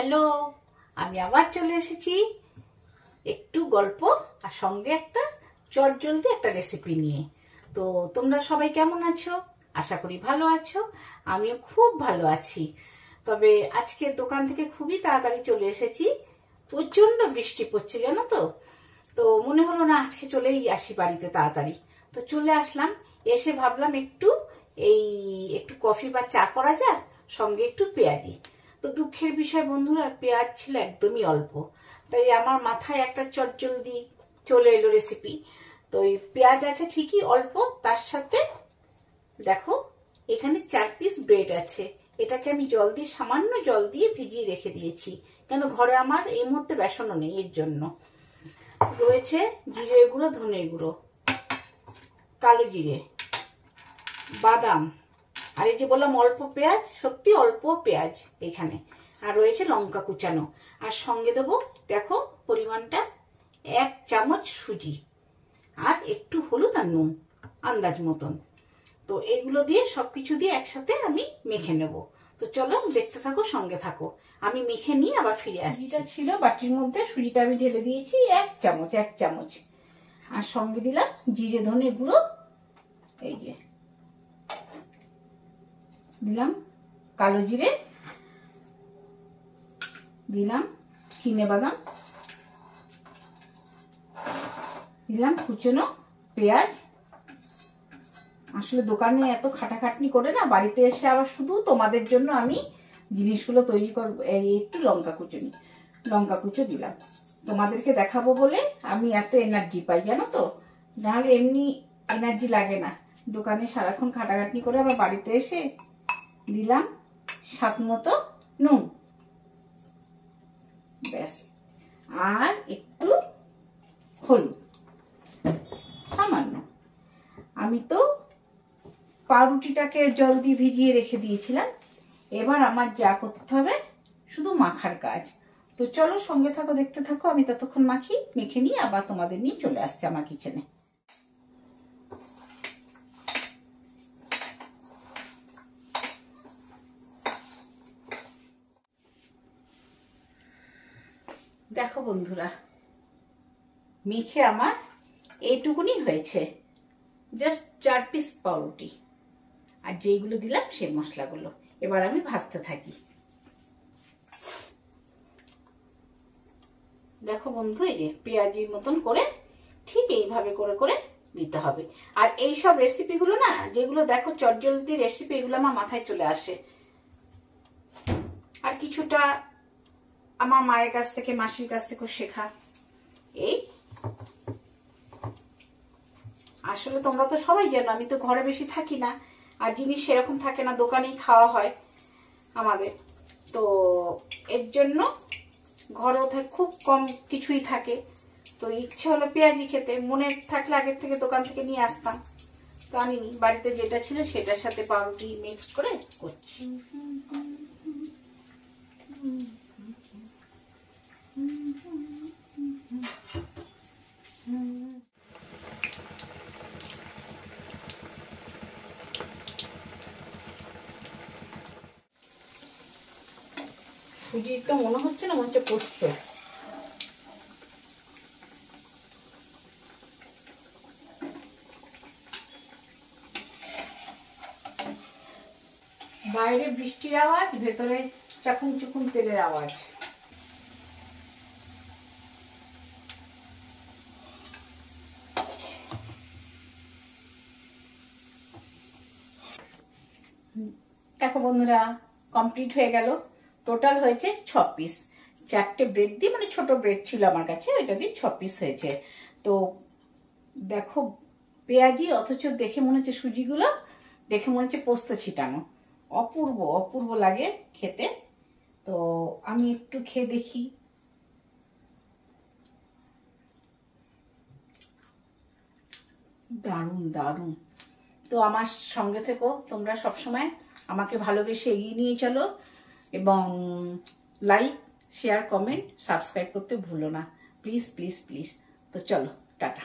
Hello, আমি আবার চলে এসেছি একটু গল্প আর সঙ্গে একটা চটজলদি একটা রেসিপি নিয়ে। তো তোমরা সবাই কেমন আছো? আশা করি ভালো আছো। আমিও খুব ভালো আছি। তবে আজকে দোকান থেকে খুবই তাড়াতাড়ি চলে এসেছি, প্রচন্ড বৃষ্টি পড়ছে জানো তো। তো মনে হলো না আজকে চলেই আসি বাড়িতে তাড়াতাড়ি। তো চলে আসলাম, এসে ভাবলাম একটু কফি বা চা করা যাক, সঙ্গে একটু পেঁয়াজি। তো দুঃখের বিষয় বন্ধুরা, পেঁয়াজ ছিল একদমই অল্প, তাই আমার মাথায় একটা চটজলদি চলে এলো রেসিপি। তো এই পেঁয়াজ আছে ঠিকই অল্প, তার সাথে দেখো এখানে 4 পিস ব্রেড আছে। এটাকে আমি সামান্য জল দিয়ে ভিজিয়ে রেখে দিয়েছি, কেন ঘরে আমার এই মুহূর্তে বেসনও নেই, এর জন্য। রয়েছে জিরে গুঁড়ো, ধনে গুঁড়ো, কালো জিরে, বাদাম, আর এই যে বললাম অল্প পেঁয়াজ, সত্যি অল্প পেঁয়াজ এখানে, আর রয়েছে লঙ্কা কুচানো। আর সঙ্গে দেবো দেখো পরিমাণটা 1 চামচ সুজি, আর একটু হলুদ আর নুন আন্দাজ মতন। তো এইগুলো দিয়ে সবকিছু দিয়ে একসাথে আমি মেখে নেব। তো চলো দেখতে থাকো, সঙ্গে থাকো, আমি মেখে নিয়ে আবার ফিরে আসছি। সুজিটা ছিল বাটির মধ্যে, সুজিটা আমি ঢেলে দিয়েছি 1 চামচ, আর সঙ্গে দিলাম জিরে ধনে গুঁড়ো, এই যে দিলাম কালো জিরে, দিলাম চিনে বাদাম, দিলাম কুচনো পেঁয়াজ। আসলে দোকানে এত খাটাখাটনি করে না, বাড়িতে এসে আবার শুধু তোমাদের জন্য আমি জিনিসগুলো তৈরি করবো। একটু লঙ্কা কুচো দিলাম, তোমাদেরকে দেখাবো বলে আমি এত এনার্জি পাই জানো তো, নাহলে এমনি এনার্জি লাগে না। দোকানে সারাক্ষণ খাটাখাটনি করে আবার বাড়িতে এসে দিলাম স্বাদ মতো নুন, ব্যাস, আর একটু হলুদ সামান্য। আমি তো পাউরুটিটাকে জল দিয়ে ভিজিয়ে রেখে দিয়েছিলাম, এবার আমার যা করতে হবে শুধু মাখার কাজ। তো চলো সঙ্গে থাকো, দেখতে থাকো, আমি ততক্ষণ মেখে নিয়ে আবার তোমাদের নিয়ে চলে আসছি আমার কিচেনে। দেখো বন্ধুরা, মেখে আমার এইটুকুনি হয়েছে, জাস্ট 4 পিস পাউরুটি, আর যেইগুলো দিলাম সেই মশলাগুলো। এবার আমি ভাজতে থাকি। দেখো বন্ধু, এই যে পেঁয়াজির মতন করে ঠিক এইভাবে করে করে দিতে হবে। আর এই সব রেসিপিগুলো না, যেগুলো দেখো চটজলদি রেসিপি, এগুলো আমার মাথায় চলে আসে, আর কিছুটা আমার মায়ের কাছ থেকে, মাসির কাছ থেকে শেখা। এই আসলে তোমরা তো সবাই জানো আমি তো ঘরে বেশি থাকি না, আর জিনিস সেরকম থাকে না, দোকানেই খাওয়া হয় আমাদের। তো এর জন্য ঘরেও খুব কম কিছুই থাকে। তো ইচ্ছে হলো পেঁয়াজি খেতে, মনে থাকলে আগের থেকে দোকান থেকে নিয়ে আসতাম, তো আনিনি। বাড়িতে যেটা ছিল সেটার সাথে পাউরুটি মিক্স করে করছি। সুজি তো মনে হচ্ছে না, মনে হচ্ছে পোস্ত। বাইরে বৃষ্টির আওয়াজ, ভেতরে চাকুন চুকুন তেলের আওয়াজ। দেখো বন্ধুরা, কমপ্লিট হয়ে গেল। টোটাল হয়েছে 6 পিস, 4টে ব্রেড দিয়ে, মানে ছোট ব্রেড ছিল আমার কাছে, ওইটা দিয়ে 6 পিস হয়েছে। তো দেখো পেঁয়াজি, অথচ দেখে মনে হচ্ছে সুজিগুলো দেখে মনে হচ্ছে পোস্ত ছিটানো। অপূর্ব অপূর্ব লাগে খেতে। তো আমি একটু খেয়ে দেখি। দারুণ দারুণ। তো আমার সঙ্গে থেকো তোমরা সবসময়, আমাকে ভালোবেসে এগিয়ে নিয়ে চলো, এবং লাইক, শেয়ার, কমেন্ট, সাবস্ক্রাইব করতে ভুলো না, প্লিজ প্লিজ প্লিজ। তো চলো, টাটা।